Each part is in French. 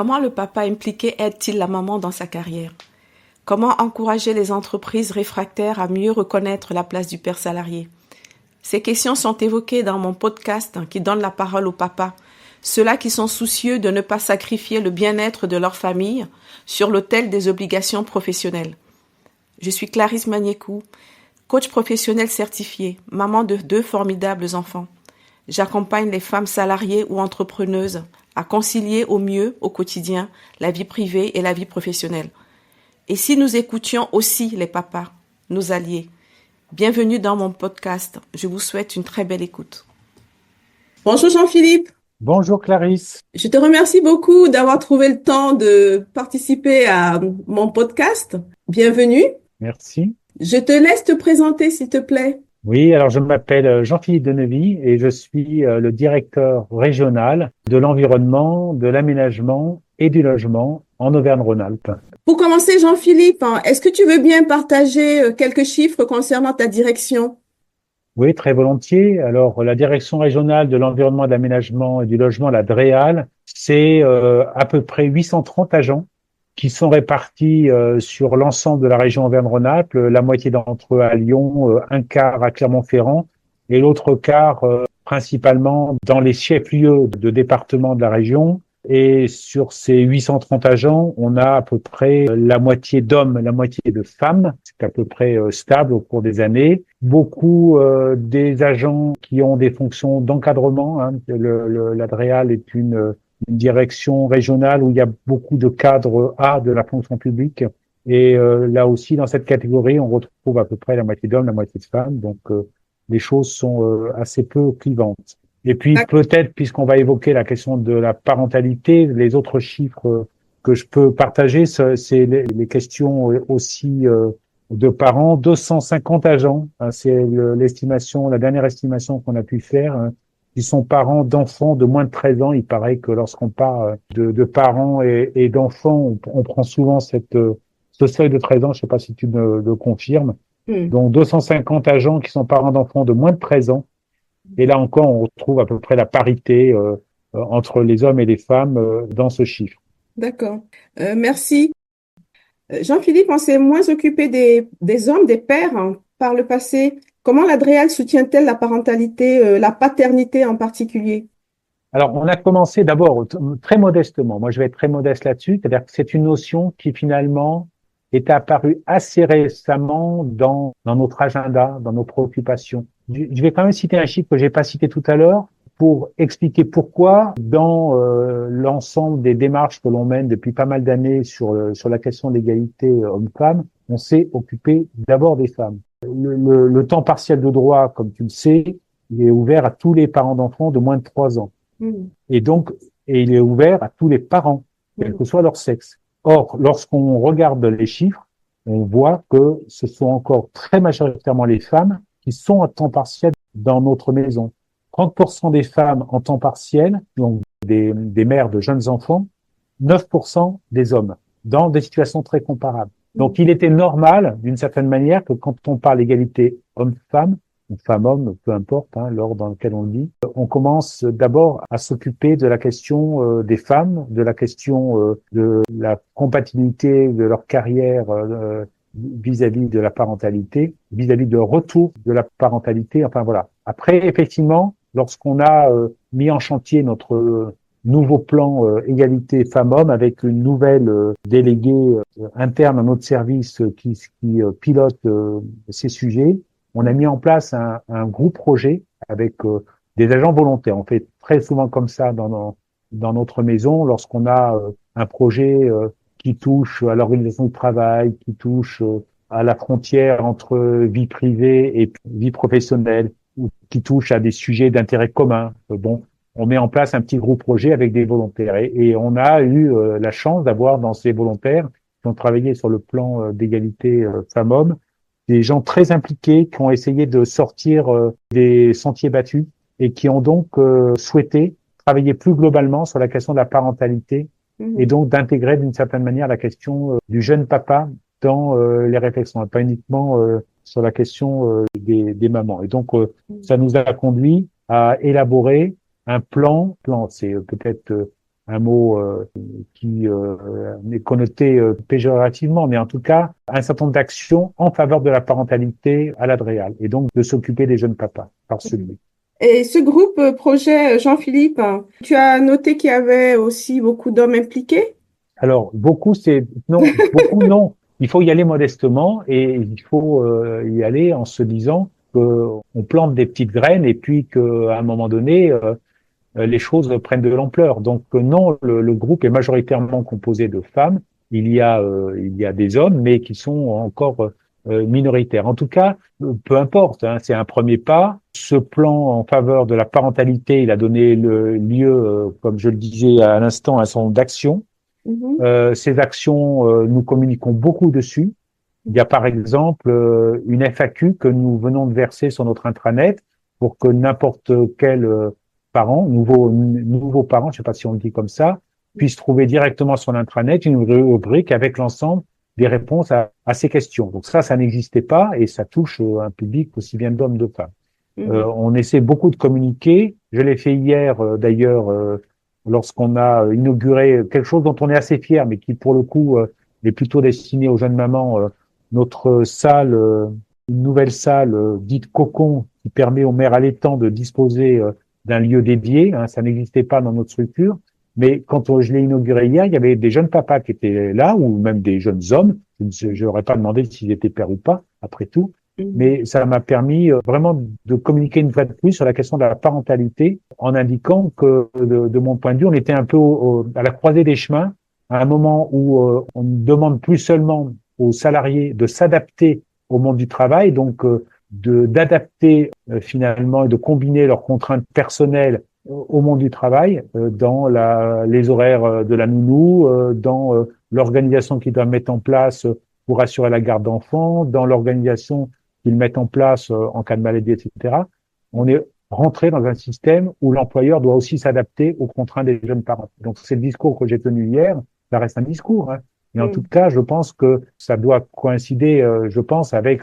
Comment le papa impliqué aide-t-il la maman dans sa carrière? Comment encourager les entreprises réfractaires à mieux reconnaître la place du père salarié? Ces questions sont évoquées dans mon podcast qui donne la parole aux papas, ceux-là qui sont soucieux de ne pas sacrifier le bien-être de leur famille sur l'autel des obligations professionnelles. Je suis Clarisse Magnécou, coach professionnel certifié, maman de 2 formidables enfants. J'accompagne les femmes salariées ou entrepreneuses à concilier au mieux au quotidien la vie privée et la vie professionnelle. Et si nous écoutions aussi les papas, nos alliés? Bienvenue dans mon podcast. Je vous souhaite une très belle écoute. Bonjour Jean-Philippe. Bonjour Clarisse. Je te remercie beaucoup d'avoir trouvé le temps de participer à mon podcast. Bienvenue. Merci. Je te laisse te présenter, s'il te plaît. Oui, alors je m'appelle Jean-Philippe Denevy et je suis le directeur régional de l'environnement, de l'aménagement et du logement en Auvergne-Rhône-Alpes. Pour commencer, Jean-Philippe, est-ce que tu veux bien partager quelques chiffres concernant ta direction? Oui, très volontiers. Alors, la direction régionale de l'environnement, de l'aménagement et du logement, la DREAL, c'est à peu près 830 agents qui sont répartis sur l'ensemble de la région Auvergne-Rhône-Alpes, la moitié d'entre eux à Lyon, un quart à Clermont-Ferrand et l'autre quart principalement dans les chefs-lieux de département de la région. Et sur ces 830 agents, on a à peu près la moitié d'hommes, la moitié de femmes. C'est à peu près stable au cours des années. Beaucoup des agents qui ont des fonctions d'encadrement. La DREAL est une direction régionale où il y a beaucoup de cadres A de la fonction publique. Et là aussi, dans cette catégorie, on retrouve à peu près la moitié d'hommes, la moitié de femmes. Donc, les choses sont assez peu clivantes. Et puis peut-être, puisqu'on va évoquer la question de la parentalité, les autres chiffres que je peux partager, c'est les questions aussi de parents. 250 agents, c'est l'estimation, la dernière estimation qu'on a pu faire, qui sont parents d'enfants de moins de 13 ans. Il paraît que lorsqu'on parle de parents et d'enfants, on prend souvent ce seuil de 13 ans. Je ne sais pas si tu le confirmes. Donc 250 agents qui sont parents d'enfants de moins de 13 ans. Et là encore, on retrouve à peu près la parité entre les hommes et les femmes dans ce chiffre. D'accord. Merci. Jean-Philippe, on s'est moins occupé des hommes, des pères par le passé. Comment la DREAL soutient-elle la parentalité, la paternité en particulier? Alors, on a commencé d'abord très modestement. Moi, je vais être très modeste là-dessus. C'est-à-dire que c'est une notion qui finalement est apparue assez récemment dans notre agenda, dans nos préoccupations. Je vais quand même citer un chiffre que j'ai pas cité tout à l'heure pour expliquer pourquoi dans l'ensemble des démarches que l'on mène depuis pas mal d'années sur la question de l'égalité homme-femme, on s'est occupé d'abord des femmes. Le temps partiel de droit, comme tu le sais, il est ouvert à tous les parents d'enfants de moins de 3 ans. Et donc, il est ouvert à tous les parents, quel que soit leur sexe. Or, lorsqu'on regarde les chiffres, on voit que ce sont encore très majoritairement les femmes qui sont à temps partiel dans notre maison. 30% des femmes en temps partiel, donc des mères de jeunes enfants, 9% des hommes, dans des situations très comparables. Donc, il était normal, d'une certaine manière, que quand on parle d'égalité homme-femme, ou femme-homme, peu importe, l'ordre dans lequel on le dit, on commence d'abord à s'occuper de la question des femmes, de la question de la compatibilité de leur carrière vis-à-vis de la parentalité, vis-à-vis de retour de la parentalité, enfin voilà. Après, effectivement, lorsqu'on a mis en chantier notre nouveau plan égalité femmes-hommes avec une nouvelle déléguée interne à notre service qui pilote ces sujets, on a mis en place un gros projet avec des agents volontaires. On fait très souvent comme ça dans notre maison lorsqu'on a un projet qui touche à l'organisation du travail, qui touche à la frontière entre vie privée et vie professionnelle, ou qui touche à des sujets d'intérêt commun. Bon, on met en place un petit groupe projet avec des volontaires. Et on a eu la chance d'avoir dans ces volontaires qui ont travaillé sur le plan d'égalité femmes-hommes, des gens très impliqués qui ont essayé de sortir des sentiers battus et qui ont donc souhaité travailler plus globalement sur la question de la parentalité et donc d'intégrer d'une certaine manière la question du jeune papa dans les réflexions, et pas uniquement sur la question des mamans. Et donc, ça nous a conduit à élaborer un plan, c'est peut-être un mot qui est connoté péjorativement, mais en tout cas, un certain nombre d'actions en faveur de la parentalité à l'ADREAL et donc de s'occuper des jeunes papas par ce biais. Et ce groupe projet Jean-Philippe, tu as noté qu'il y avait aussi beaucoup d'hommes impliqués? Alors, beaucoup non. Il faut y aller modestement et il faut y aller en se disant qu'on plante des petites graines et puis qu'à un moment donné, les choses prennent de l'ampleur. Donc non, le groupe est majoritairement composé de femmes. Il y a des hommes, mais qui sont encore minoritaires. En tout cas, peu importe, hein, c'est un premier pas. Ce plan en faveur de la parentalité, il a donné lieu, comme je le disais à l'instant, à un certain nombre d'actions. Mhm. Ces actions, nous communiquons beaucoup dessus. Il y a par exemple une FAQ que nous venons de verser sur notre intranet pour que n'importe quel parent, nouveau parent, je ne sais pas si on le dit comme ça, puisse trouver directement sur l'intranet une rubrique avec l'ensemble des réponses à ces questions. Donc ça n'existait pas et ça touche un public aussi bien d'hommes que de femmes. Mhm. On essaie beaucoup de communiquer. Je l'ai fait hier d'ailleurs lorsqu'on a inauguré quelque chose dont on est assez fier, mais qui pour le coup est plutôt destiné aux jeunes mamans. Notre salle, une nouvelle salle dite Cocon, qui permet aux mères allaitantes de disposer d'un lieu dédié. Hein, ça n'existait pas dans notre structure. Mais quand je l'ai inauguré hier, il y avait des jeunes papas qui étaient là, ou même des jeunes hommes. Je n'aurais pas demandé s'ils étaient pères ou pas, après tout. Mhm. Mais ça m'a permis vraiment de communiquer une fois de plus sur la question de la parentalité, en indiquant que, de mon point de vue, on était un peu à la croisée des chemins, à un moment où on ne demande plus seulement aux salariés de s'adapter au monde du travail, donc d'adapter finalement et de combiner leurs contraintes personnelles au monde du travail, dans les horaires de la nounou, dans l'organisation qu'ils doivent mettre en place pour assurer la garde d'enfants, dans l'organisation qu'ils mettent en place en cas de maladie, etc. On est rentré dans un système où l'employeur doit aussi s'adapter aux contraintes des jeunes parents. Donc c'est le discours que j'ai tenu hier, ça reste un discours, hein. Mais en tout Mhm. cas, je pense que ça doit coïncider, je pense, avec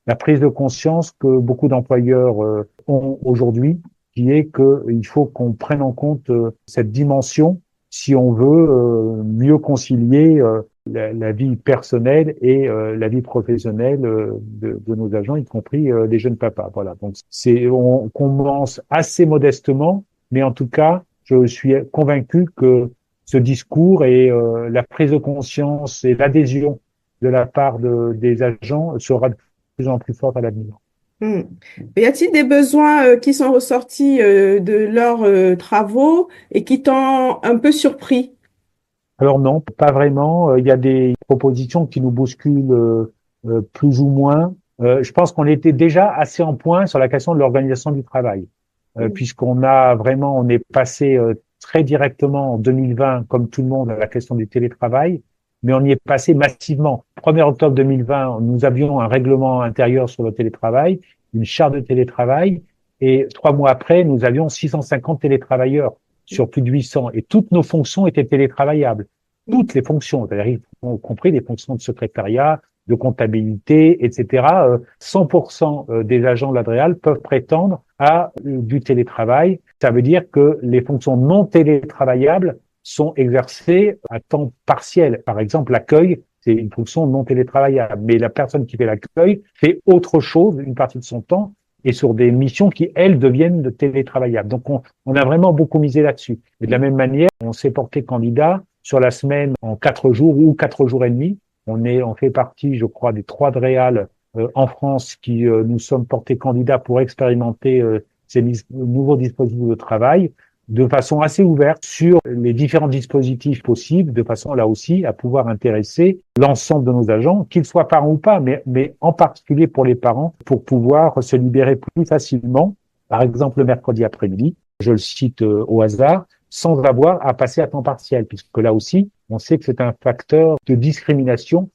la prise de conscience que beaucoup d'employeurs ont aujourd'hui, qui est qu'il faut qu'on prenne en compte cette dimension si on veut mieux concilier la vie personnelle et la vie professionnelle de nos agents, y compris des jeunes papas. Voilà. Donc on commence assez modestement, mais en tout cas, je suis convaincu que ce discours et la prise de conscience et l'adhésion de la part des agents sera de plus en plus forte à l'avenir. Mhm. Y a-t-il des besoins qui sont ressortis de leurs travaux et qui t'ont un peu surpris? Alors non, pas vraiment. Il y a des propositions qui nous bousculent plus ou moins. Je pense qu'on était déjà assez en point sur la question de l'organisation du travail, Mhm. on est passé très directement en 2020, comme tout le monde, à la question du télétravail, mais on y est passé massivement. 1er octobre 2020, nous avions un règlement intérieur sur le télétravail, une charte de télétravail, et 3 mois après, nous avions 650 télétravailleurs sur plus de 800, et toutes nos fonctions étaient télétravaillables. Mhm. Toutes les fonctions, c'est-à-dire y compris les fonctions de secrétariat, de comptabilité, etc. 100% des agents de l'Adréal peuvent prétendre à du télétravail. Ça veut dire que les fonctions non télétravaillables sont exercées à temps partiel. Par exemple, l'accueil, c'est une fonction non télétravaillable, mais la personne qui fait l'accueil fait autre chose une partie de son temps et sur des missions qui, elles, deviennent de télétravaillables. Donc, on a vraiment beaucoup misé là-dessus. Et de la même manière, on s'est porté candidat sur la semaine en 4 jours ou 4 jours et demi. On fait partie, je crois, des 3 DREAL en France qui nous sommes portés candidats pour expérimenter ces nouveaux dispositifs de travail de façon assez ouverte sur les différents dispositifs possibles, de façon là aussi à pouvoir intéresser l'ensemble de nos agents, qu'ils soient parents ou pas, mais en particulier pour les parents, pour pouvoir se libérer plus facilement, par exemple le mercredi après-midi, je le cite au hasard, sans avoir à passer à temps partiel, puisque là aussi, on sait que c'est un facteur de discrimination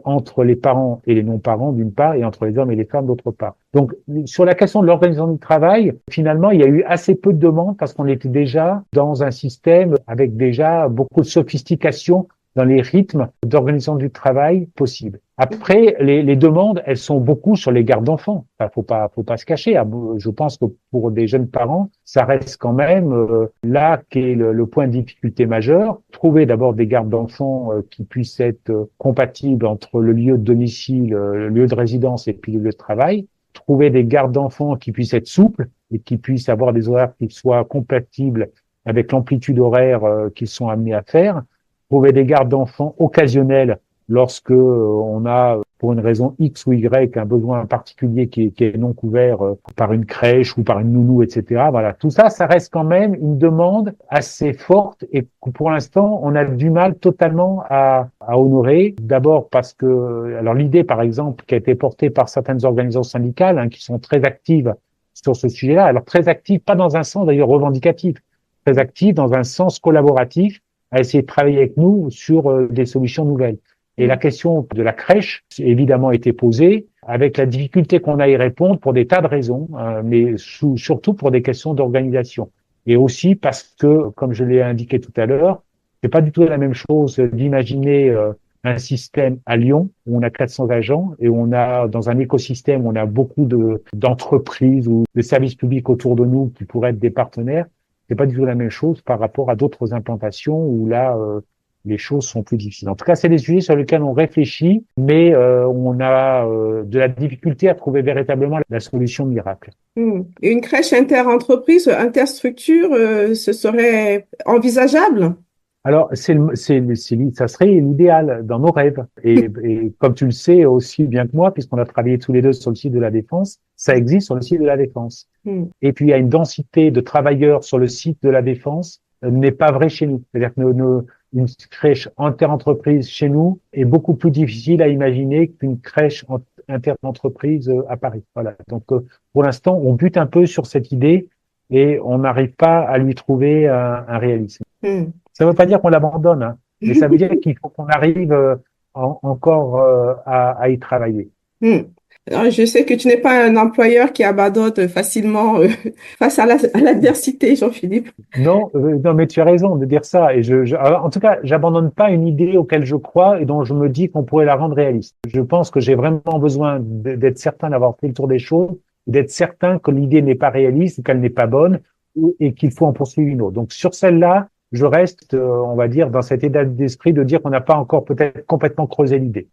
entre les parents et les non-parents d'une part et entre les hommes et les femmes d'autre part. Donc sur la question de l'organisation du travail, finalement, il y a eu assez peu de demandes parce qu'on était déjà dans un système avec déjà beaucoup de sophistication dans les rythmes d'organisation du travail possibles. Après, les demandes, elles sont beaucoup sur les gardes d'enfants. Enfin, faut pas se cacher. Je pense que pour des jeunes parents, ça reste quand même là qu'est le point de difficulté majeur. Trouver d'abord des gardes d'enfants qui puissent être compatibles entre le lieu de domicile, le lieu de résidence et puis le lieu de travail. Trouver des gardes d'enfants qui puissent être souples et qui puissent avoir des horaires qui soient compatibles avec l'amplitude horaire qu'ils sont amenés à faire. Trouver des gardes d'enfants occasionnels lorsque on a, pour une raison X ou Y, un besoin particulier qui est non couvert par une crèche ou par une nounou, etc. Voilà, tout ça, ça reste quand même une demande assez forte et que pour l'instant, on a du mal totalement à honorer. D'abord parce que, alors l'idée, par exemple, qui a été portée par certaines organisations syndicales, hein, qui sont très actives sur ce sujet-là, alors très actives, pas dans un sens d'ailleurs revendicatif, très actives dans un sens collaboratif, à essayer de travailler avec nous sur des solutions nouvelles. Et la question de la crèche, évidemment, été posée, avec la difficulté qu'on a à y répondre pour des tas de raisons, mais surtout pour des questions d'organisation. Et aussi parce que, comme je l'ai indiqué tout à l'heure, c'est pas du tout la même chose d'imaginer un système à Lyon où on a 400 agents et on a dans un écosystème où on a beaucoup d'entreprises ou de services publics autour de nous qui pourraient être des partenaires. C'est pas du tout la même chose par rapport à d'autres implantations où là les choses sont plus difficiles. En tout cas, c'est des sujets sur lesquels on réfléchit, mais on a de la difficulté à trouver véritablement la solution miracle. Une crèche inter-entreprise, interstructure, ce serait envisageable? Alors, ça serait l'idéal dans nos rêves. Et comme tu le sais aussi bien que moi, puisqu'on a travaillé tous les deux sur le site de la Défense, ça existe sur le site de la Défense. Et puis, il y a une densité de travailleurs sur le site de la Défense n'est pas vrai chez nous. C'est-à-dire que une crèche inter-entreprise chez nous est beaucoup plus difficile à imaginer qu'une crèche inter-entreprise à Paris. Voilà. Donc, pour l'instant, on bute un peu sur cette idée et on n'arrive pas à lui trouver un réalisme. Ça ne veut pas dire qu'on l'abandonne, hein, mais ça veut dire qu'il faut qu'on arrive encore à y travailler. Alors, je sais que tu n'es pas un employeur qui abandonne facilement face à l'adversité, Jean-Philippe. Non, mais tu as raison de dire ça. Et en tout cas, j'abandonne pas une idée auquel je crois et dont je me dis qu'on pourrait la rendre réaliste. Je pense que j'ai vraiment besoin d'être certain d'avoir fait le tour des choses, d'être certain que l'idée n'est pas réaliste, qu'elle n'est pas bonne et qu'il faut en poursuivre une autre. Donc sur celle-là, je reste, on va dire, dans cet état d'esprit de dire qu'on n'a pas encore peut-être complètement creusé l'idée.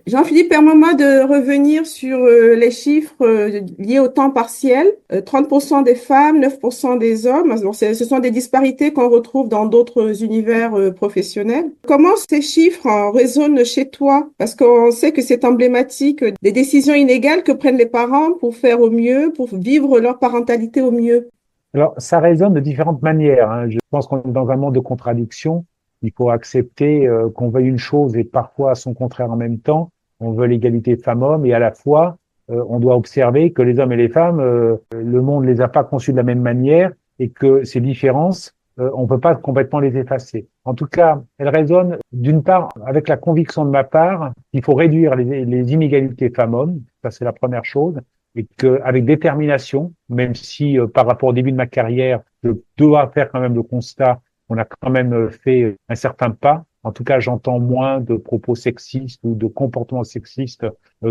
Jean-Philippe, permets-moi de revenir sur les chiffres liés au temps partiel. 30% des femmes, 9% des hommes. Bon, ce sont des disparités qu'on retrouve dans d'autres univers professionnels. Comment ces chiffres résonnent chez toi? Parce qu'on sait que c'est emblématique des décisions inégales que prennent les parents pour faire au mieux, pour vivre leur parentalité au mieux. Alors, ça résonne de différentes manières, hein. Je pense qu'on est dans un monde de contradictions. Il faut accepter qu'on veuille une chose et parfois son contraire en même temps. On veut l'égalité femmes-hommes et à la fois, on doit observer que les hommes et les femmes, le monde les a pas conçus de la même manière et que ces différences, on peut pas complètement les effacer. En tout cas, elles résonnent d'une part avec la conviction de ma part qu'il faut réduire les inégalités femmes-hommes. Ça, c'est la première chose. Et qu'avec détermination, même si par rapport au début de ma carrière, je dois faire quand même le constat qu'on a quand même fait un certain pas. En tout cas, j'entends moins de propos sexistes ou de comportements sexistes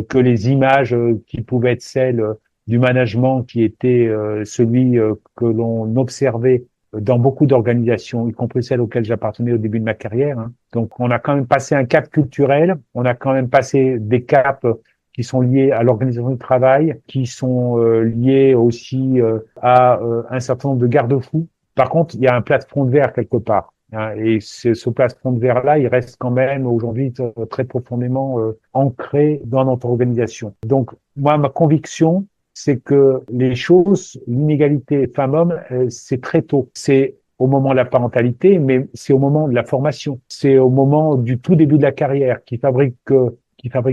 que les images qui pouvaient être celles du management qui était celui que l'on observait dans beaucoup d'organisations, y compris celles auxquelles j'appartenais au début de ma carrière, hein. Donc, on a quand même passé un cap culturel, on a quand même passé des caps qui sont liés à l'organisation du travail, qui sont liés aussi à un certain nombre de garde-fous. Par contre, il y a un plafond de verre quelque part. Et ce plafond de verre-là, il reste quand même aujourd'hui très profondément ancré dans notre organisation. Donc, moi, ma conviction, c'est que les choses, l'inégalité femmes-hommes, c'est très tôt. C'est au moment de la parentalité, mais c'est au moment de la formation. C'est au moment du tout début de la carrière qui fabrique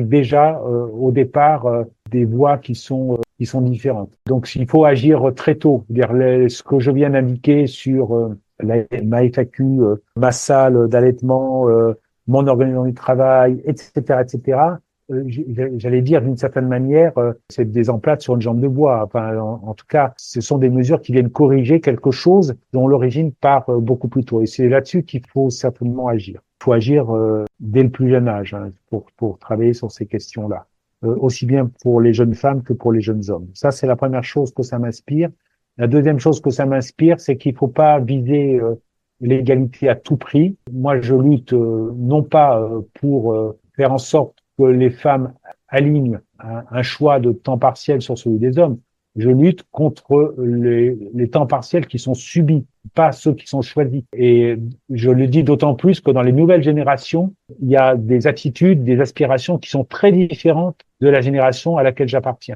déjà au départ des voies qui sont différentes. Donc, il faut agir très tôt. Ce que je viens d'indiquer sur ma FAQ, ma salle d'allaitement, mon organisation du travail, etc., etc. j'allais dire d'une certaine manière, c'est des emplâtres sur une jambe de bois. Enfin, en tout cas, ce sont des mesures qui viennent corriger quelque chose dont l'origine part beaucoup plus tôt. Et c'est là-dessus qu'il faut certainement agir. Il faut agir dès le plus jeune âge, hein, pour travailler sur ces questions-là, aussi bien pour les jeunes femmes que pour les jeunes hommes. Ça, c'est la première chose que ça m'inspire. La deuxième chose que ça m'inspire, c'est qu'il faut pas viser l'égalité à tout prix. Moi, je lutte non pas pour faire en sorte que les femmes alignent un choix de temps partiel sur celui des hommes. Je lutte contre les temps partiels qui sont subis, pas ceux qui sont choisis. Et je le dis d'autant plus que dans les nouvelles générations, il y a des attitudes, des aspirations qui sont très différentes de la génération à laquelle j'appartiens.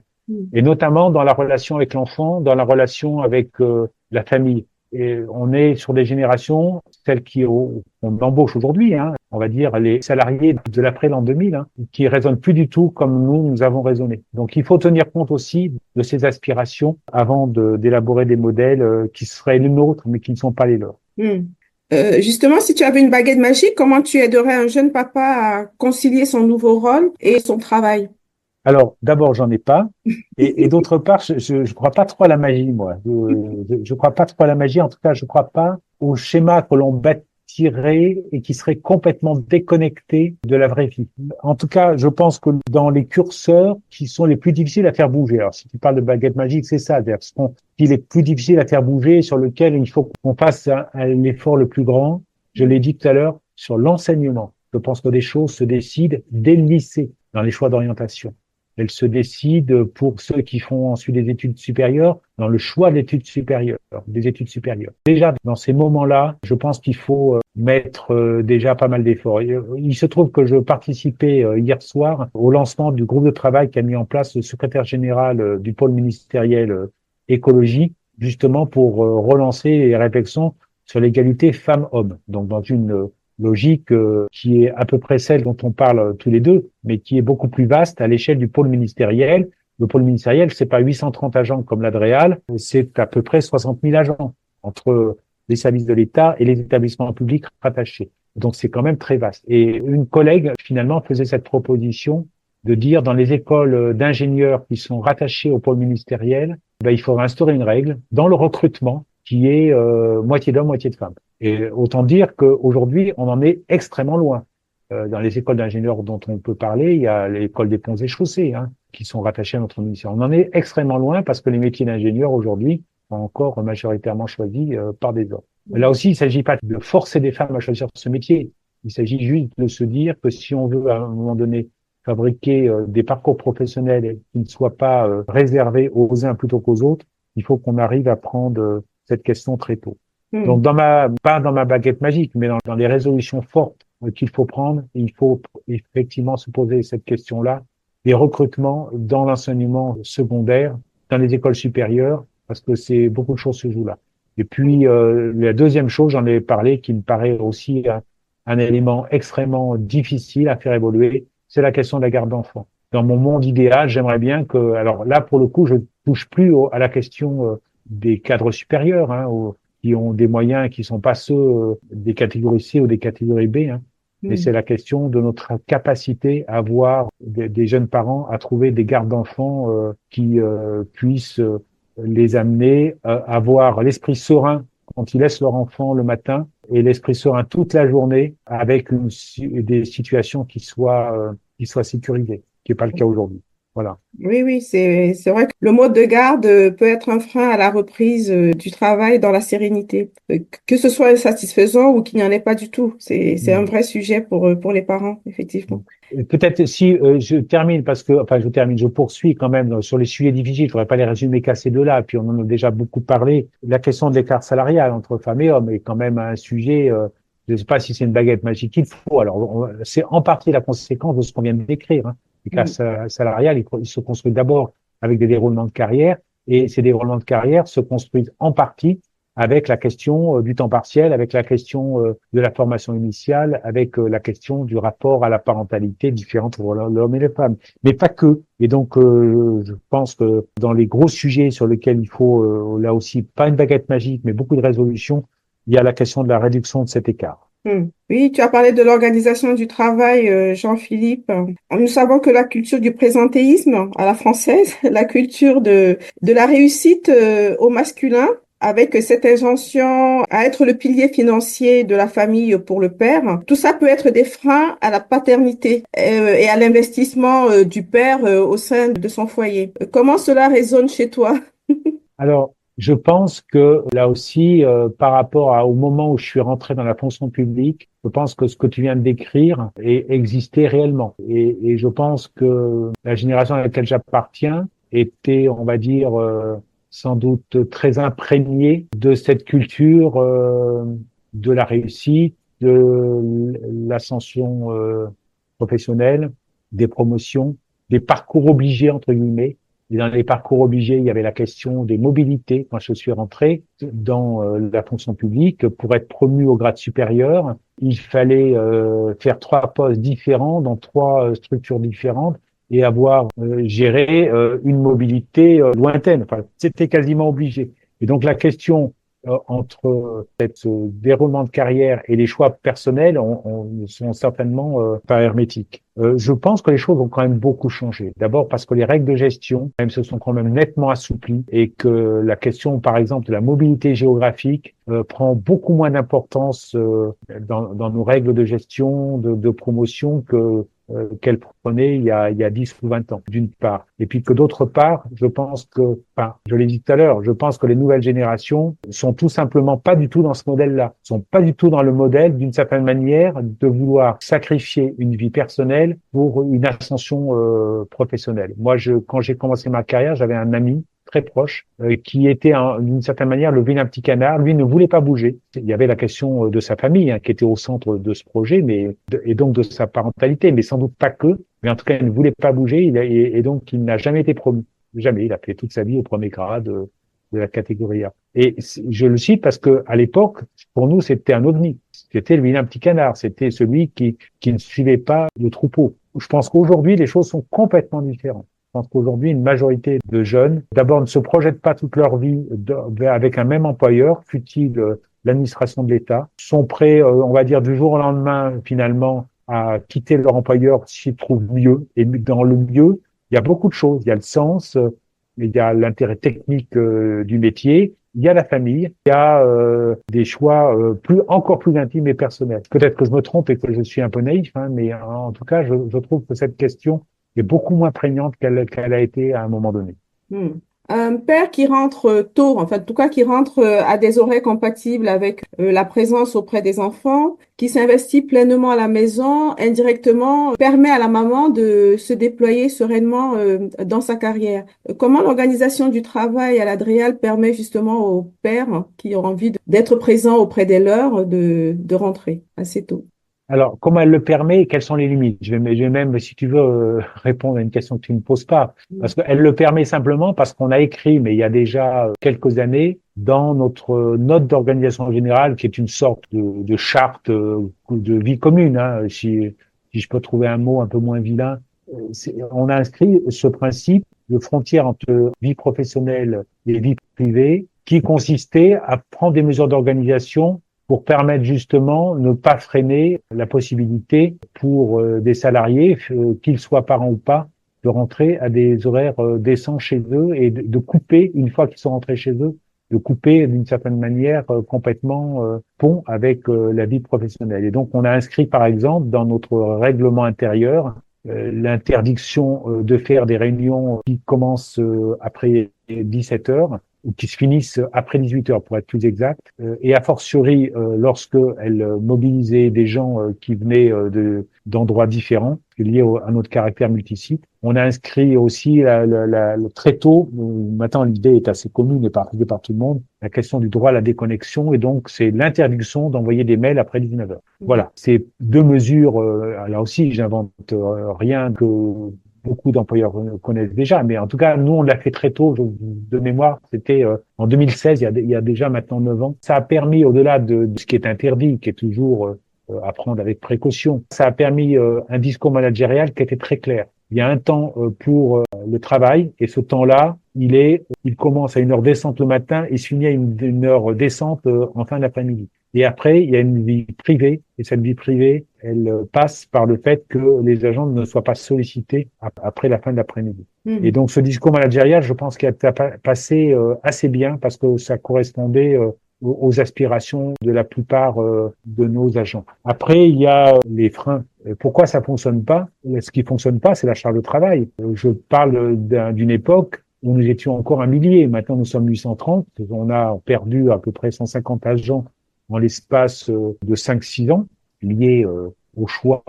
Et notamment dans la relation avec l'enfant, dans la relation avec la famille. Et on est sur des générations, celles on embauche aujourd'hui, hein, on va dire les salariés de l'après l'an 2000, hein, qui raisonnent plus du tout comme nous avons raisonné. Donc il faut tenir compte aussi de ces aspirations avant d'élaborer des modèles qui seraient les nôtres, mais qui ne sont pas les leurs. Justement, si tu avais une baguette magique, comment tu aiderais un jeune papa à concilier son nouveau rôle et son travail? Alors, d'abord, j'en ai pas. Et d'autre part, je crois pas trop à la magie, moi. Je crois pas trop à la magie. En tout cas, je crois pas au schéma que l'on bâtirait et qui serait complètement déconnecté de la vraie vie. En tout cas, je pense que dans les curseurs qui sont les plus difficiles à faire bouger. Alors, si tu parles de baguette magique, c'est ça. C'est-à-dire, ce qui est les plus difficiles à faire bouger, sur lequel il faut qu'on fasse l'effort le plus grand. Je l'ai dit tout à l'heure, sur l'enseignement. Je pense que des choses se décident dès le lycée, dans les choix d'orientation. Elle se décide pour ceux qui font ensuite des études supérieures, dans le choix des études supérieures. Déjà, dans ces moments-là, je pense qu'il faut mettre déjà pas mal d'efforts. Il se trouve que je participais hier soir au lancement du groupe de travail qu'a mis en place le secrétaire général du pôle ministériel écologie, justement pour relancer les réflexions sur l'égalité femmes-hommes. Donc, dans une logique qui est à peu près celle dont on parle tous les deux, mais qui est beaucoup plus vaste à l'échelle du pôle ministériel. Le pôle ministériel, c'est pas 830 agents comme l'Adréal, c'est à peu près 60 000 agents entre les services de l'État et les établissements publics rattachés. Donc c'est quand même très vaste. Et une collègue, finalement, faisait cette proposition de dire dans les écoles d'ingénieurs qui sont rattachées au pôle ministériel, il faudrait instaurer une règle dans le recrutement qui est moitié d'hommes, moitié de femmes. Et autant dire qu'aujourd'hui, on en est extrêmement loin. Dans les écoles d'ingénieurs dont on peut parler, il y a l'école des ponts et chaussées, hein, qui sont rattachées à notre ministère. On en est extrêmement loin parce que les métiers d'ingénieur aujourd'hui sont encore majoritairement choisis par des hommes. Là aussi, il ne s'agit pas de forcer des femmes à choisir ce métier. Il s'agit juste de se dire que si on veut à un moment donné fabriquer des parcours professionnels qui ne soient pas réservés aux uns plutôt qu'aux autres, il faut qu'on arrive à prendre cette question très tôt. Donc pas dans ma baguette magique, mais dans les résolutions fortes qu'il faut prendre, il faut effectivement se poser cette question-là, des recrutements dans l'enseignement secondaire, dans les écoles supérieures, parce que c'est beaucoup de choses se jouent là. Et puis la deuxième chose, j'en ai parlé, qui me paraît aussi un élément extrêmement difficile à faire évoluer, c'est la question de la garde d'enfants. Dans mon monde idéal, j'aimerais bien que, alors là pour le coup, je touche plus à la question des cadres supérieurs, hein, qui ont des moyens qui sont pas ceux des catégories C ou des catégories B, hein. Mais c'est la question de notre capacité à avoir des jeunes parents à trouver des gardes d'enfants qui puissent les amener à avoir l'esprit serein quand ils laissent leur enfant le matin et l'esprit serein toute la journée avec des situations qui soient sécurisées, ce qui n'est pas le cas aujourd'hui. Voilà. Oui, c'est vrai que le mode de garde peut être un frein à la reprise du travail dans la sérénité, que ce soit satisfaisant ou qu'il n'y en ait pas du tout. C'est un vrai sujet pour les parents, effectivement. Peut-être si je termine je poursuis quand même sur les sujets difficiles. Je voudrais pas les résumer qu'à ces deux-là. Puis on en a déjà beaucoup parlé. La question de l'écart salarial entre femmes et hommes est quand même un sujet. Je ne sais pas si c'est une baguette magique qu'il faut. Alors c'est en partie la conséquence de ce qu'on vient de décrire, hein. L'écart salarial, il se construit d'abord avec des déroulements de carrière, et ces déroulements de carrière se construisent en partie avec la question du temps partiel, avec la question de la formation initiale, avec la question du rapport à la parentalité différente pour l'homme et les femmes. Mais pas que. Et donc, je pense que dans les gros sujets sur lesquels il faut, là aussi, pas une baguette magique, mais beaucoup de résolutions, il y a la question de la réduction de cet écart. Oui, tu as parlé de l'organisation du travail, Jean-Philippe. Nous savons que la culture du présentéisme à la française, la culture de la réussite au masculin, avec cette injonction à être le pilier financier de la famille pour le père, tout ça peut être des freins à la paternité et à l'investissement du père au sein de son foyer. Comment cela résonne chez toi? Alors, je pense que là aussi, par rapport au moment où je suis rentré dans la fonction publique, je pense que ce que tu viens de décrire existait réellement. Et je pense que la génération à laquelle j'appartiens était, on va dire, sans doute très imprégnée de cette culture de la réussite, de l'ascension professionnelle, des promotions, des parcours obligés, entre guillemets. Et dans les parcours obligés, il y avait la question des mobilités. Quand je suis rentré dans la fonction publique, pour être promu au grade supérieur, il fallait faire 3 postes différents dans 3 structures différentes et avoir géré une mobilité lointaine. Enfin, c'était quasiment obligé. Et donc la question entre cette déroulement de carrière et les choix personnels sont certainement pas hermétiques. Je pense que les choses ont quand même beaucoup changé. D'abord parce que les règles de gestion, même, se sont quand même nettement assouplies et que la question, par exemple, de la mobilité géographique prend beaucoup moins d'importance dans nos règles de gestion, de promotion qu'elle prenait il y a 10 ou 20 ans, d'une part. Et puis que d'autre part, je pense que, enfin, je l'ai dit tout à l'heure, je pense que les nouvelles générations sont tout simplement pas du tout dans ce modèle-là, sont pas du tout dans le modèle, d'une certaine manière, de vouloir sacrifier une vie personnelle pour une ascension professionnelle. Moi, quand j'ai commencé ma carrière, j'avais un ami très proche, qui était d'une certaine manière le vilain petit canard. Lui ne voulait pas bouger. Il y avait la question de sa famille qui était au centre de ce projet, et donc de sa parentalité, mais sans doute pas que. Mais en tout cas, il ne voulait pas bouger, et donc il n'a jamais été promu. Jamais. Il a fait toute sa vie au premier grade de la catégorie A. Et je le cite parce que à l'époque, pour nous, c'était un ovni. C'était le vilain petit canard. C'était celui qui ne suivait pas le troupeau. Je pense qu'aujourd'hui, les choses sont complètement différentes. Je pense qu'aujourd'hui, une majorité de jeunes, d'abord, ne se projettent pas toute leur vie avec un même employeur, fût-il l'administration de l'État, sont prêts, on va dire, du jour au lendemain, finalement, à quitter leur employeur s'ils trouvent mieux. Et dans le mieux, il y a beaucoup de choses. Il y a le sens, il y a l'intérêt technique du métier, il y a la famille, il y a des choix encore plus intimes et personnels. Peut-être que je me trompe et que je suis un peu naïf, mais en tout cas, je trouve que cette question est beaucoup moins prégnante qu'elle a été à un moment donné. Hmm. Un père qui rentre tôt, enfin, en tout cas, qui rentre à des horaires compatibles avec la présence auprès des enfants, qui s'investit pleinement à la maison, indirectement, permet à la maman de se déployer sereinement dans sa carrière. Comment l'organisation du travail à l'Adréal permet justement aux pères qui ont envie d'être présents auprès des leurs de rentrer assez tôt? Alors, comment elle le permet et quelles sont les limites? Je vais même, si tu veux, répondre à une question que tu ne poses pas. Parce qu'elle le permet simplement parce qu'on a écrit, mais il y a déjà quelques années, dans notre note d'organisation générale, qui est une sorte de charte de vie commune, si je peux trouver un mot un peu moins vilain, on a inscrit ce principe de frontière entre vie professionnelle et vie privée, qui consistait à prendre des mesures d'organisation pour permettre justement ne pas freiner la possibilité pour des salariés, qu'ils soient parents ou pas, de rentrer à des horaires décents chez eux et de couper, une fois qu'ils sont rentrés chez eux, de couper d'une certaine manière complètement pont avec la vie professionnelle. Et donc on a inscrit par exemple dans notre règlement intérieur l'interdiction de faire des réunions qui commencent après 17 heures ou qui se finissent après 18 heures pour être plus exact, et a fortiori lorsque elle mobilisait des gens qui venaient d'endroits différents, liés à notre caractère multisite. On a inscrit aussi très tôt, maintenant l'idée est assez commune et partagée par tout le monde, la question du droit à la déconnexion, et donc c'est l'interdiction d'envoyer des mails après 19 heures. Voilà, c'est 2 mesures, là aussi j'invente rien que beaucoup d'employeurs connaissent déjà, mais en tout cas, nous, on l'a fait très tôt, de mémoire, c'était en 2016, il y a déjà maintenant 9 ans. Ça a permis, au-delà de ce qui est interdit, qui est toujours à prendre avec précaution, ça a permis un discours managérial qui était très clair. Il y a un temps pour le travail, et ce temps-là, il commence à une heure décente le matin et se finit à une heure décente en fin d'après-midi. Et après, il y a une vie privée. Et cette vie privée, elle passe par le fait que les agents ne soient pas sollicités après la fin de l'après-midi. Et donc, ce discours managérial, je pense qu'il a passé assez bien parce que ça correspondait aux aspirations de la plupart de nos agents. Après, il y a les freins. Pourquoi ça fonctionne pas? Ce qui fonctionne pas, c'est la charge de travail. Je parle d'une époque où nous étions encore 1 millier. Maintenant, nous sommes 830. On a perdu à peu près 150 agents en l'espace de 5-6 ans, liés au choix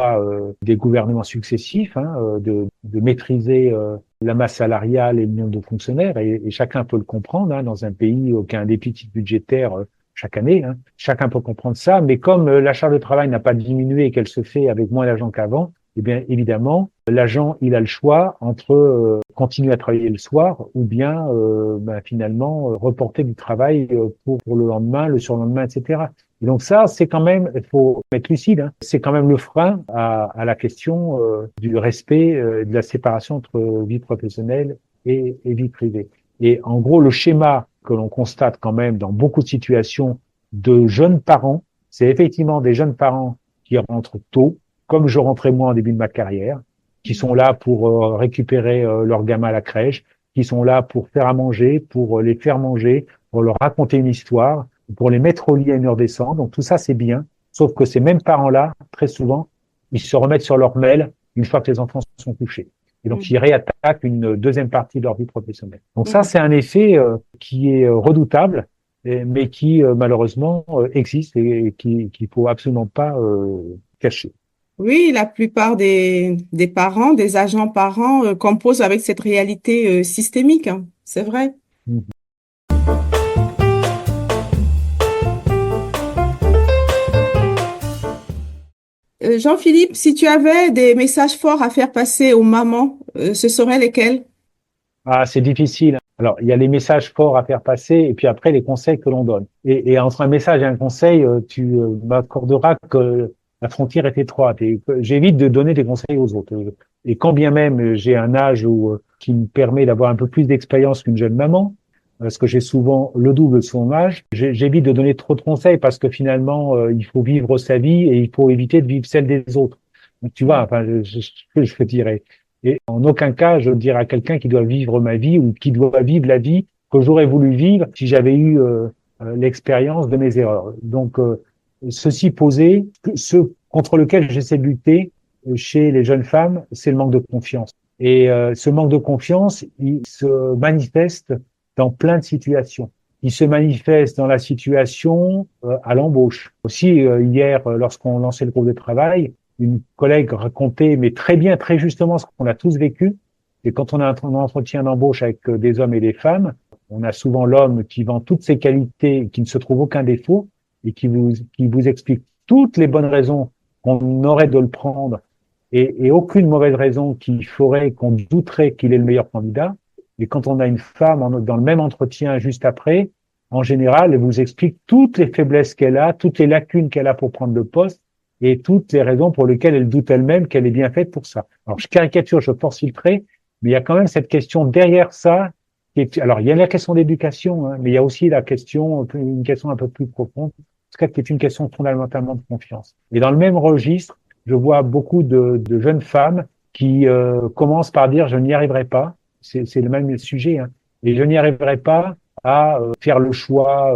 des gouvernements successifs de maîtriser la masse salariale et le nombre de fonctionnaires, et chacun peut le comprendre dans un pays qui a un déficit budgétaire chaque année. Chacun peut comprendre ça, mais comme la charge de travail n'a pas diminué et qu'elle se fait avec moins d'agents qu'avant, eh bien évidemment, l'agent il a le choix entre continuer à travailler le soir ou bien finalement reporter du travail pour le lendemain, le surlendemain, etc. Et donc ça, c'est quand même, il faut être lucide, c'est quand même le frein à la question du respect de la séparation entre vie professionnelle et vie privée. Et en gros, le schéma que l'on constate quand même dans beaucoup de situations de jeunes parents, c'est effectivement des jeunes parents qui rentrent tôt, comme je rentrais moi en début de ma carrière, qui sont là pour récupérer leurs gamins à la crèche, qui sont là pour faire à manger, pour les faire manger, pour leur raconter une histoire, pour les mettre au lit à 1 heure décente. Donc tout ça, c'est bien. Sauf que ces mêmes parents-là, très souvent, ils se remettent sur leur mail une fois que les enfants sont couchés. Et donc, ils réattaquent une deuxième partie de leur vie professionnelle. Donc ça, c'est un effet qui est redoutable, mais qui malheureusement existe et qu'il faut absolument pas cacher. Oui, la plupart des parents, des agents parents, composent avec cette réalité systémique, c'est vrai. Mmh. Jean-Philippe, si tu avais des messages forts à faire passer aux mamans, ce seraient lesquels? Ah, c'est difficile. Alors, il y a les messages forts à faire passer et puis après les conseils que l'on donne. Et entre un message et un conseil, tu m'accorderas que la frontière est étroite et que j'évite de donner des conseils aux autres. Et quand bien même j'ai un âge qui me permet d'avoir un peu plus d'expérience qu'une jeune maman, parce que j'ai souvent le double de son âge, j'évite de donner trop de conseils parce que finalement, il faut vivre sa vie et il faut éviter de vivre celle des autres. Donc, tu vois, enfin, je dirais. Et en aucun cas, je dirais à quelqu'un qui doit vivre ma vie ou qui doit vivre la vie que j'aurais voulu vivre si j'avais eu l'expérience de mes erreurs. Donc, ceci posé, ce contre lequel j'essaie de lutter chez les jeunes femmes, c'est le manque de confiance. Et ce manque de confiance, il se manifeste dans plein de situations. Il se manifeste dans la situation à l'embauche. Aussi, hier, lorsqu'on lançait le groupe de travail, une collègue racontait, mais très bien, très justement, ce qu'on a tous vécu. Et quand on a un entretien d'embauche avec des hommes et des femmes, on a souvent l'homme qui vend toutes ses qualités, qui ne se trouve aucun défaut, et qui vous explique toutes les bonnes raisons qu'on aurait de le prendre, et aucune mauvaise raison qui ferait qu'on douterait qu'il est le meilleur candidat. Et quand on a une femme dans le même entretien juste après, en général, elle vous explique toutes les faiblesses qu'elle a, toutes les lacunes qu'elle a pour prendre le poste, et toutes les raisons pour lesquelles elle doute elle-même qu'elle est bien faite pour ça. Alors, je caricature, je force le trait, mais il y a quand même cette question derrière ça. Alors, il y a la question d'éducation, mais il y a aussi une question un peu plus profonde, en tout cas, qui est une question fondamentalement de confiance. Et dans le même registre, je vois beaucoup de jeunes femmes qui commencent par dire « je n'y arriverai pas ». C'est le même sujet, et je n'y arriverai pas à faire le choix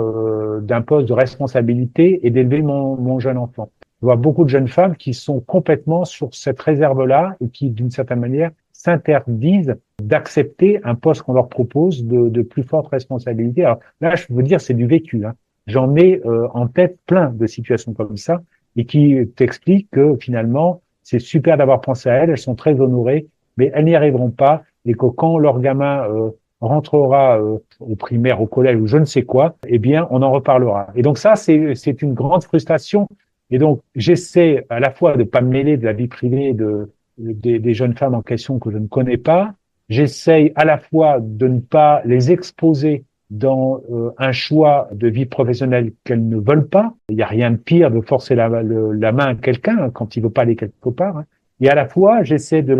d'un poste de responsabilité et d'élever mon jeune enfant. Je vois beaucoup de jeunes femmes qui sont complètement sur cette réserve-là et qui, d'une certaine manière, s'interdisent d'accepter un poste qu'on leur propose de plus forte responsabilité. Alors là, je veux dire, c'est du vécu. J'en ai en tête plein de situations comme ça et qui t'expliquent que finalement, c'est super d'avoir pensé à elles sont très honorées, mais elles n'y arriveront pas et que quand leur gamin rentrera au primaire, au collège ou je ne sais quoi, eh bien, on en reparlera. Et donc ça, c'est une grande frustration. Et donc, j'essaie à la fois de pas me mêler de la vie privée des jeunes femmes en question que je ne connais pas. J'essaie à la fois de ne pas les exposer dans un choix de vie professionnelle qu'elles ne veulent pas. Il n'y a rien de pire de forcer la main à quelqu'un quand il veut pas aller quelque part. Et à la fois, j'essaie de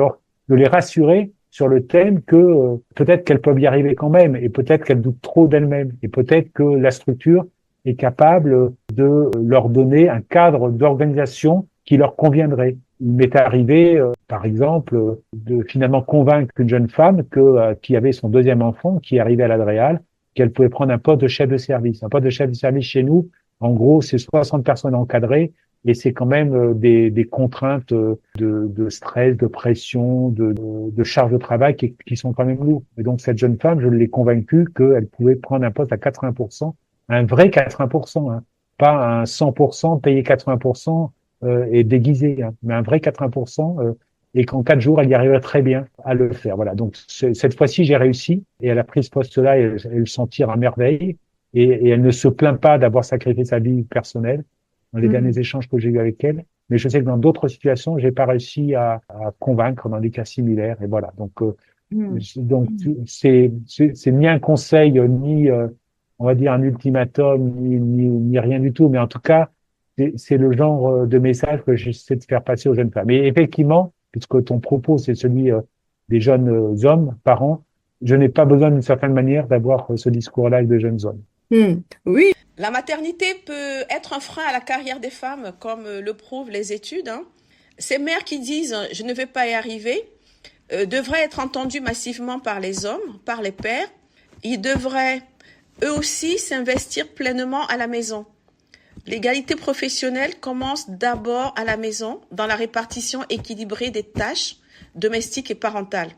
les rassurer sur le thème que peut-être qu'elles peuvent y arriver quand même, et peut-être qu'elles doutent trop d'elles-mêmes, et peut-être que la structure est capable de leur donner un cadre d'organisation qui leur conviendrait. Il m'est arrivé, par exemple, de finalement convaincre une jeune femme qui avait son deuxième enfant, qui arrivait à l'Adréal, qu'elle pouvait prendre un poste de chef de service. Un poste de chef de service chez nous, en gros, c'est 60 personnes encadrées et c'est quand même des contraintes de stress, de pression, de charge de travail qui sont quand même lourdes. Et donc cette jeune femme, je l'ai convaincue qu'elle pouvait prendre un poste à 80%, un vrai 80%, hein, pas un 100% payé 80% et déguisé, hein, mais un vrai 80%. Et qu'en 4 jours, elle y arriverait très bien à le faire. Voilà. Donc cette fois-ci, j'ai réussi et elle a pris ce poste-là et elle s'en tire à merveille et elle ne se plaint pas d'avoir sacrifié sa vie personnelle dans les derniers échanges que j'ai eus avec elle. Mais je sais que dans d'autres situations, j'ai pas réussi à convaincre dans des cas similaires. Et voilà. Donc c'est ni un conseil, ni on va dire un ultimatum, ni rien du tout. Mais en tout cas, c'est le genre de message que j'essaie de faire passer aux jeunes femmes. Et effectivement, puisque ton propos c'est celui des jeunes hommes, parents, je n'ai pas besoin d'une certaine manière d'avoir ce discours-là avec de jeunes hommes. Oui, la maternité peut être un frein à la carrière des femmes, comme le prouvent les études, hein. Ces mères qui disent je ne vais pas y arriver devraient être entendues massivement par les hommes, par les pères. Ils devraient eux aussi s'investir pleinement à la maison. L'égalité professionnelle commence d'abord à la maison, dans la répartition équilibrée des tâches domestiques et parentales.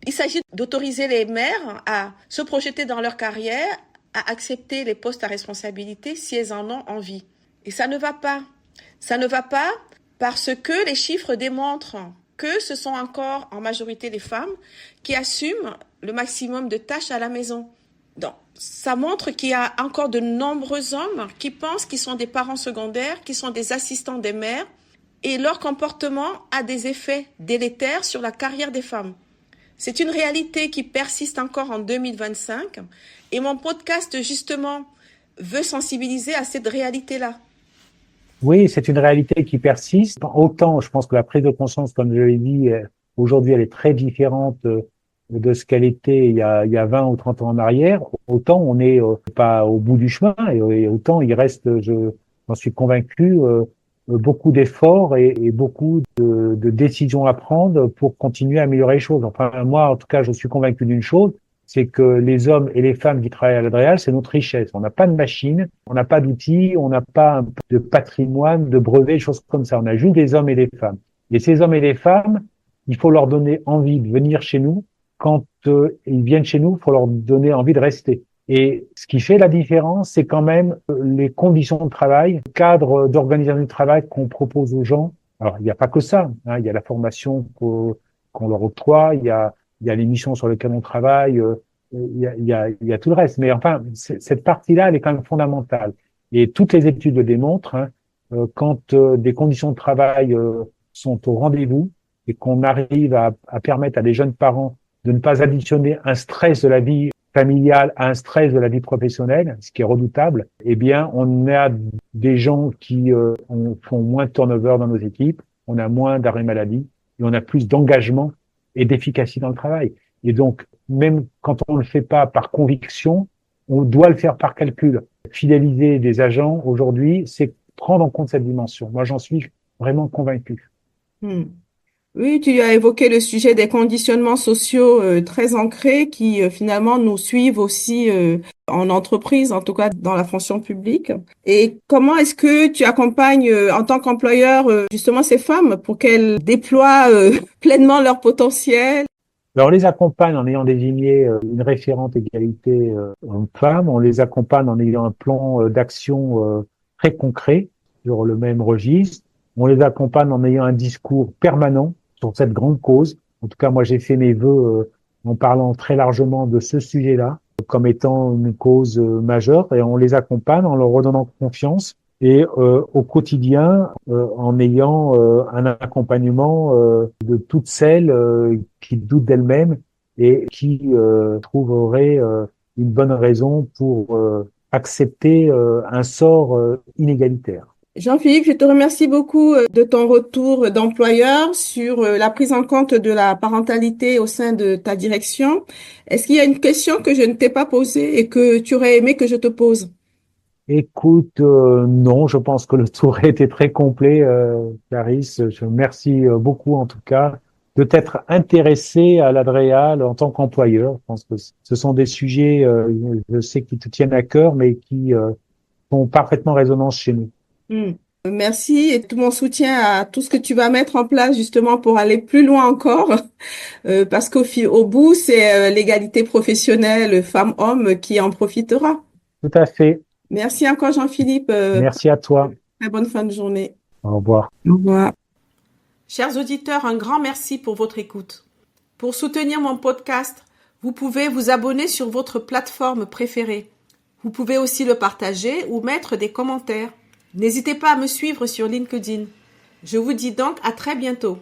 Il s'agit d'autoriser les mères à se projeter dans leur carrière, à accepter les postes à responsabilité si elles en ont envie. Et ça ne va pas. Ça ne va pas parce que les chiffres démontrent que ce sont encore en majorité les femmes qui assument le maximum de tâches à la maison. Donc, ça montre qu'il y a encore de nombreux hommes qui pensent qu'ils sont des parents secondaires, qui sont des assistants des mères, et leur comportement a des effets délétères sur la carrière des femmes. C'est une réalité qui persiste encore en 2025, et mon podcast, justement, veut sensibiliser à cette réalité-là. Oui, c'est une réalité qui persiste. Autant, je pense que la prise de conscience, comme je l'ai dit, aujourd'hui, elle est très différente de ce qu'elle était il y a 20 ou 30 ans en arrière. Autant on n'est pas au bout du chemin et autant il reste, j'en suis convaincu, beaucoup d'efforts et beaucoup de décisions à prendre pour continuer à améliorer les choses. Enfin, moi, en tout cas, je suis convaincu d'une chose, c'est que les hommes et les femmes qui travaillent à l'Adréal, c'est notre richesse. On n'a pas de machine, on n'a pas d'outils, on n'a pas de patrimoine, de brevets, des choses comme ça. On a juste des hommes et des femmes. Et ces hommes et les femmes, il faut leur donner envie de venir chez nous. Quand ils viennent chez nous, il faut leur donner envie de rester. Et ce qui fait la différence, c'est quand même les conditions de travail, le cadre d'organisation du travail qu'on propose aux gens. Alors, il n'y a pas que ça, hein. Il y a la formation qu'on leur octroie, il y a les missions sur lesquelles on travaille, il y a tout le reste. Mais enfin, cette partie-là, elle est quand même fondamentale. Et toutes les études le démontrent, hein, quand des conditions de travail sont au rendez-vous et qu'on arrive à permettre à des jeunes parents de ne pas additionner un stress de la vie familiale à un stress de la vie professionnelle, ce qui est redoutable, eh bien, on a des gens qui font moins de turnover dans nos équipes, on a moins d'arrêt maladie et on a plus d'engagement et d'efficacité dans le travail. Et donc, même quand on ne le fait pas par conviction, on doit le faire par calcul. Fidéliser des agents aujourd'hui, c'est prendre en compte cette dimension. Moi, j'en suis vraiment convaincu. Oui, tu as évoqué le sujet des conditionnements sociaux très ancrés qui finalement nous suivent aussi en entreprise, en tout cas dans la fonction publique. Et comment est-ce que tu accompagnes en tant qu'employeur justement ces femmes pour qu'elles déploient pleinement leur potentiel? Alors, on les accompagne en ayant désigné une référente égalité homme-femme, on les accompagne en ayant un plan d'action très concret sur le même registre, on les accompagne en ayant un discours permanent sur cette grande cause. En tout cas, moi, j'ai fait mes vœux en parlant très largement de ce sujet-là comme étant une cause majeure et on les accompagne en leur redonnant confiance et au quotidien en ayant un accompagnement de toutes celles qui doutent d'elles-mêmes et qui trouveraient une bonne raison pour accepter un sort inégalitaire. Jean-Philippe, je te remercie beaucoup de ton retour d'employeur sur la prise en compte de la parentalité au sein de ta direction. Est-ce qu'il y a une question que je ne t'ai pas posée et que tu aurais aimé que je te pose? Écoute, non, je pense que le tour a été très complet, Clarisse. Je merci beaucoup en tout cas de t'être intéressé à l'Adréal en tant qu'employeur. Je pense que ce sont des sujets, je sais, qui te tiennent à cœur, mais qui font parfaitement résonance chez nous. Hmm. Merci et tout mon soutien à tout ce que tu vas mettre en place justement pour aller plus loin encore, parce au bout, c'est l'égalité professionnelle femmes-hommes qui en profitera. Tout à fait. Merci encore Jean-Philippe. Merci à toi. Très bonne fin de journée. Au revoir. Au revoir. Chers auditeurs, un grand merci pour votre écoute. Pour soutenir mon podcast, vous pouvez vous abonner sur votre plateforme préférée. Vous pouvez aussi le partager ou mettre des commentaires. N'hésitez pas à me suivre sur LinkedIn. Je vous dis donc à très bientôt.